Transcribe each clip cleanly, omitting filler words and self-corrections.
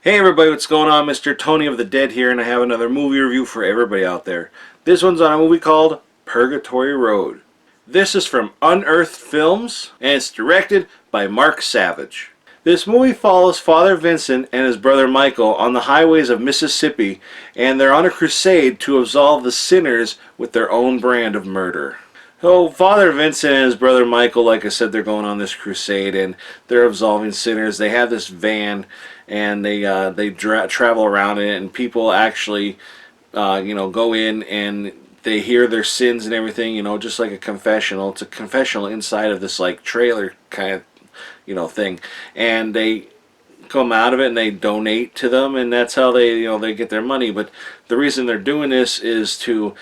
Hey everybody, what's going on? Mr. Tony of the Dead here, and I have another movie review for everybody out there. This one's on a movie called Purgatory Road. This is from Unearthed Films, and it's directed by Mark Savage. This movie follows Father Vincent and his brother Michael on the highways of Mississippi, and they're on a crusade to absolve the sinners with their own brand of murder. So Father Vincent and his brother Michael, like I said, they're going on this crusade and they're absolving sinners. They have this van and they travel around in it, and people actually go in and they hear their sins and everything, just like a confessional. It's a confessional inside of this like trailer kind of thing, and they come out of it and they donate to them, and that's how they get their money. But the reason they're doing this is to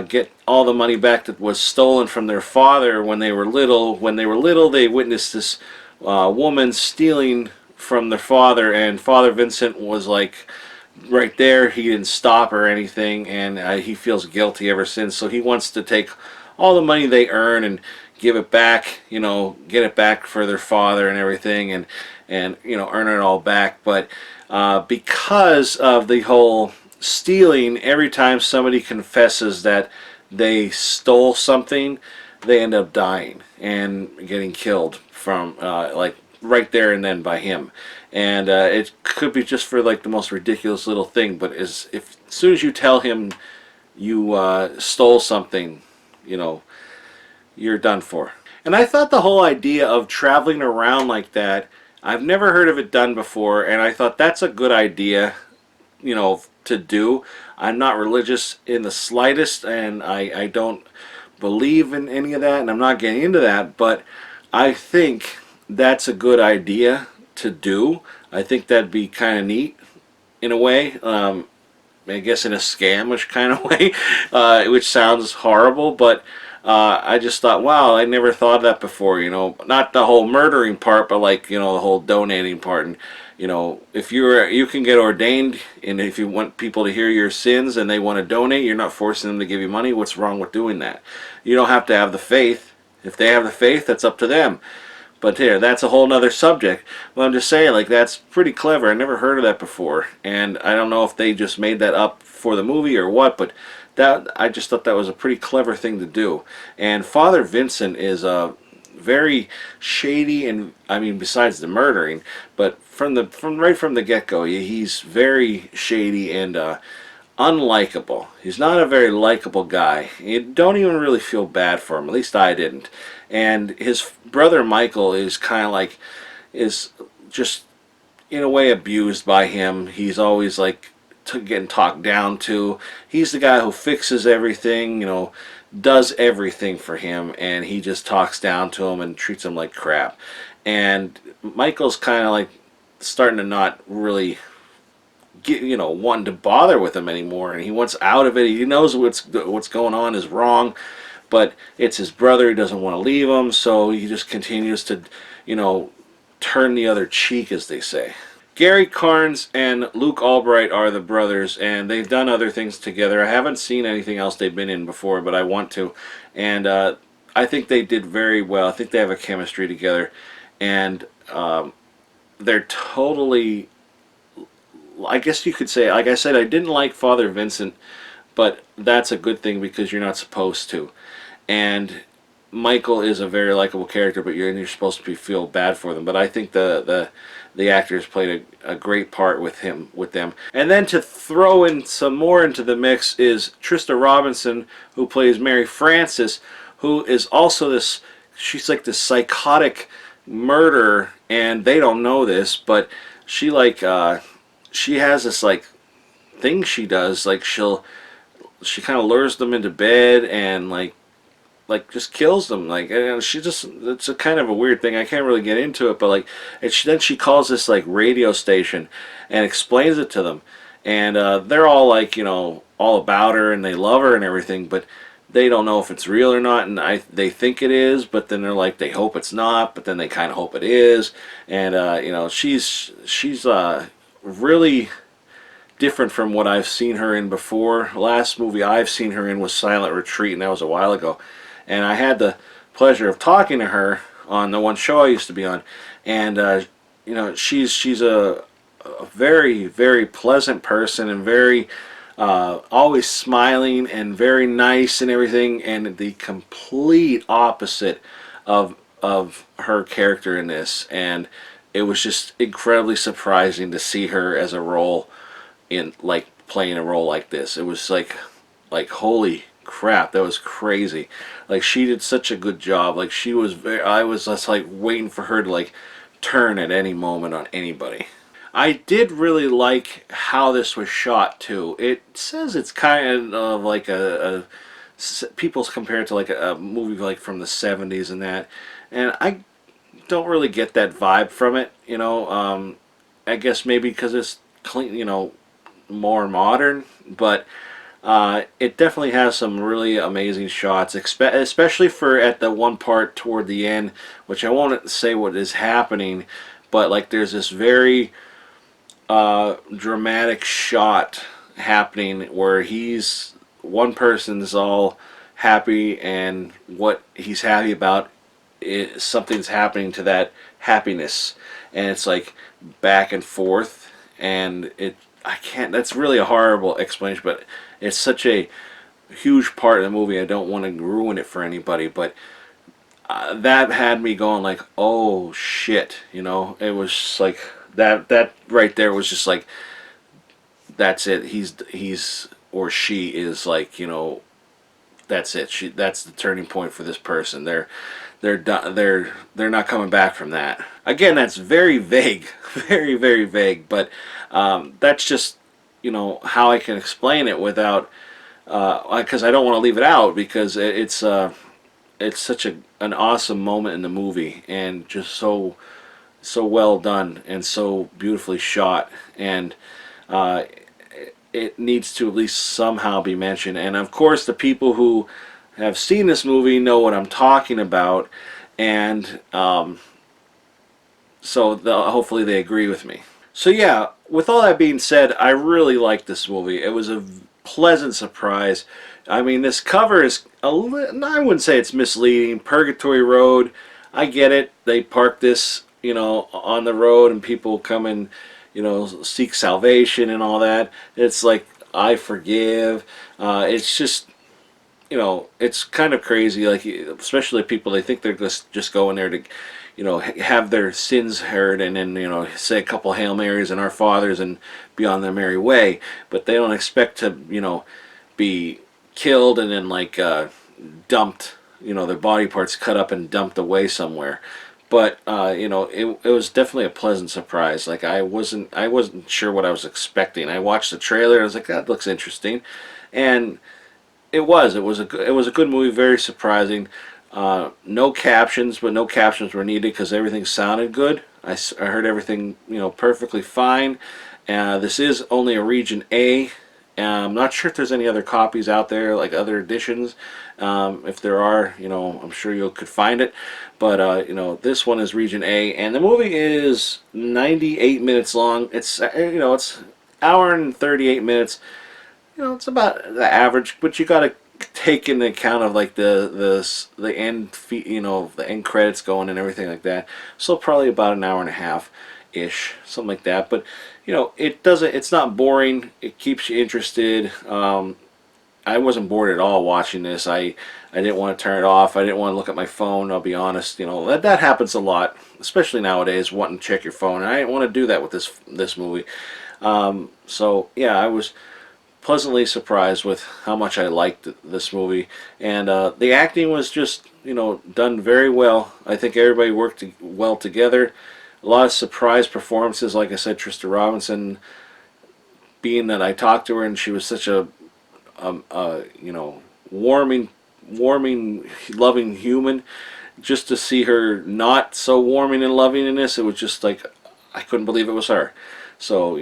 get all the money back that was stolen from their father when they were little. When they were little, they witnessed this woman stealing from their father, and Father Vincent was like right there. He didn't stop or anything, and he feels guilty ever since. So he wants to take all the money they earn and give it back, get it back for their father and everything, and earn it all back. But because of the whole stealing, every time somebody confesses that they stole something, they end up dying and getting killed from like right there and then by him. And it could be just for like the most ridiculous little thing, but as soon as you tell him you stole something, you're done for. And I thought the whole idea of traveling around like that, I've never heard of it done before, and I thought that's a good idea, to do. I'm not religious in the slightest, and I don't believe in any of that, and I'm not getting into that, but I think that's a good idea to do. I think that'd be kind of neat in a way. I guess in a scamish kind of way, which sounds horrible, but I just thought, wow, I never thought of that before, not the whole murdering part, but like, the whole donating part. And if you can get ordained, and if you want people to hear your sins and they want to donate, you're not forcing them to give you money. What's wrong with doing that? You don't have to have the faith. If they have the faith, that's up to them. But here, that's a whole nother subject. But I'm just saying, like, that's pretty clever. I never heard of that before, and I don't know if they just made that up for the movie or what, but I just thought that was a pretty clever thing to do. And Father Vincent is a very shady, and I mean, besides the murdering, but right from the get-go, he's very shady and unlikable. He's not a very likable guy. You don't even really feel bad for him. At least I didn't. And his brother Michael is kind of like, is just in a way abused by him. He's always like getting talked down to. He's the guy who fixes everything, does everything for him, and he just talks down to him and treats him like crap. And Michael's kind of like starting to not really wanting to bother with him anymore, and he wants out of it. He knows what's going on is wrong, but it's his brother. He doesn't want to leave him, so he just continues to turn the other cheek, as they say. Gary Cairns and Luke Albright are the brothers, and they've done other things together. I haven't seen anything else they've been in before, but I want to, and I think they did very well. I think they have a chemistry together, and they're totally, I guess you could say, like I said, I didn't like Father Vincent, but that's a good thing because you're not supposed to. And Michael is a very likable character, but you're supposed to feel bad for them. But I think the actors played a great part with them. And then to throw in some more into the mix is Trista Robinson, who plays Mary Frances, who is also this, she's like this psychotic murderer, and they don't know this, but she like she has this like thing she does, like she kind of lures them into bed and like just kills them, like, and it's a kind of a weird thing. I can't really get into it, but like, then she calls this like radio station and explains it to them, and they're all like, all about her and they love her and everything, but they don't know if it's real or not, and they think it is, but then they're like, they hope it's not, but then they kind of hope it is. And she's really different from what I've seen her in before. Last movie I've seen her in was Silent Retreat, and that was a while ago. And I had the pleasure of talking to her on the one show I used to be on, and she's a a very, very pleasant person, and very always smiling and very nice and everything, and the complete opposite of her character in this. And it was just incredibly surprising to see her as a role in, like, playing a role like this. It was like holy crap, that was crazy. Like, she did such a good job. Like, she was very, I was just like waiting for her to like turn at any moment on anybody. I did really like how this was shot too. It says it's kind of like people's compare it to like a movie like from the 70s and that, and I don't really get that vibe from it. I guess maybe because it's clean, more modern, but it definitely has some really amazing shots, especially for at the one part toward the end, which I won't say what is happening, but like there's this very dramatic shot happening where one person's all happy, and what he's happy about is something's happening to that happiness, and it's like back and forth, and I can't, that's really a horrible explanation, but it's such a huge part of the movie. I don't want to ruin it for anybody, but that had me going like, oh shit, it was just like that right there was just like, that's it. He's or she is like, that's it. That's the turning point for this person. They're done. They're not coming back from that. Again, that's very vague, very, very vague. But that's just how I can explain it without, because I don't want to leave it out, because it's such an awesome moment in the movie, and just so well done and so beautifully shot, and it needs to at least somehow be mentioned. And of course, the people who have seen this movie know what I'm talking about, and so hopefully they agree with me. So yeah, with all that being said, I really liked this movie. It was a pleasant surprise. I mean, this cover is I wouldn't say it's misleading. Purgatory Road, I get it. They park this, on the road, and people come and, seek salvation and all that. It's like, I forgive. It's just, it's kind of crazy. Like, especially people, they think they're just going there to, have their sins heard, and then, say a couple Hail Marys and Our Fathers and be on their merry way. But they don't expect to, be killed and then like dumped, their body parts cut up and dumped away somewhere. But it was definitely a pleasant surprise. Like, I wasn't sure what I was expecting. I watched the trailer and I was like, that looks interesting, and it was a good movie, very surprising. No captions, but no captions were needed because everything sounded good. I heard everything perfectly fine. This is only a region A. I'm not sure if there's any other copies out there, like other editions. If there are, I'm sure you could find it. But this one is region A, and the movie is 98 minutes long. It's it's an hour and 38 minutes. It's about the average, but you got to take into account of like the end, the end credits going and everything like that. So probably about an hour and a half ish, something like that. But it's not boring. It keeps you interested. I wasn't bored at all watching this. I didn't want to turn it off. I didn't want to look at my phone, I'll be honest. That happens a lot, especially nowadays, wanting to check your phone. And I didn't want to do that with this movie. So yeah, I was pleasantly surprised with how much I liked this movie, and the acting was just done very well. I think everybody worked well together. A lot of surprise performances, like I said, Trista Robinson, being that I talked to her and she was such a warming, loving human. Just to see her not so warming and loving in this, it was just like, I couldn't believe it was her. So,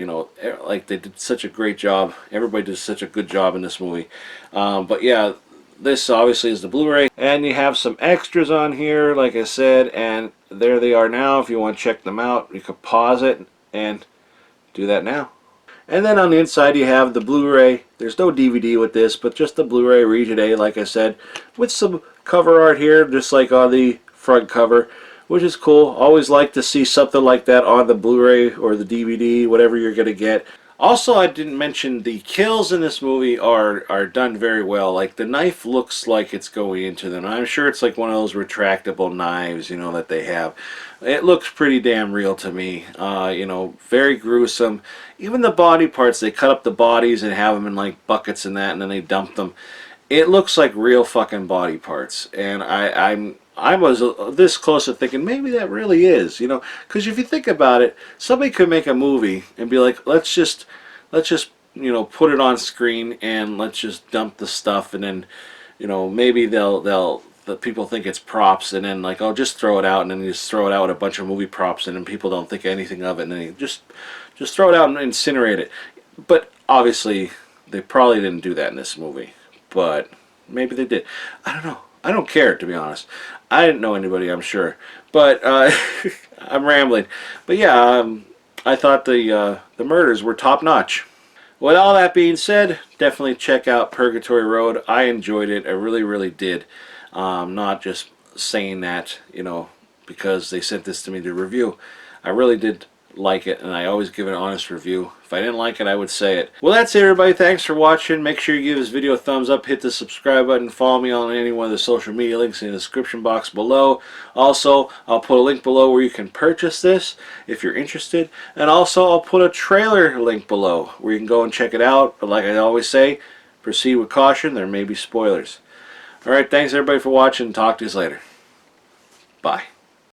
like, they did such a great job. Everybody did such a good job in this movie. But yeah, this obviously is the Blu-ray. And you have some extras on here, like I said, and there they are now. If you want to check them out, you could pause it and do that now. And then on the inside you have the Blu-ray. There's no DVD with this, but just the Blu-ray region A, like I said, with some cover art here, just like on the front cover, which is cool. Always like to see something like that on the Blu-ray or the DVD, whatever you're going to get. Also, I didn't mention the kills in this movie are done very well. Like, the knife looks like it's going into them. I'm sure it's like one of those retractable knives, you know, that they have. It looks pretty damn real to me. You know, very gruesome. Even the body parts, they cut up the bodies and have them in like buckets and that, and then they dump them. It looks like real fucking body parts. And I was this close to thinking maybe that really is, you know, because if you think about it, somebody could make a movie and be like, let's just you know, put it on screen and let's just dump the stuff, and then, you know, maybe the people think it's props, and then like, oh, just throw it out, and then you just throw it out with a bunch of movie props, and then people don't think anything of it, and then you just throw it out and incinerate it. But obviously they probably didn't do that in this movie, but maybe they did. I don't know. I don't care, to be honest. I didn't know anybody, I'm sure. But I'm rambling. But yeah, I thought the murders were top-notch. With all that being said, definitely check out Purgatory Road. I enjoyed it. I really, really did. Not just saying that, you know, because they sent this to me to review. I really did like it, and I always give an honest review. If I didn't like it, I would say it. Well, that's it, everybody. Thanks for watching. Make sure you give this video a thumbs up, hit the subscribe button, follow me on any one of the social media links in the description box below. Also, I'll put a link below where you can purchase this if you're interested, and also I'll put a trailer link below where you can go and check it out. But like I always say, proceed with caution. There may be spoilers. Alright, thanks everybody for watching. Talk to you later. Bye.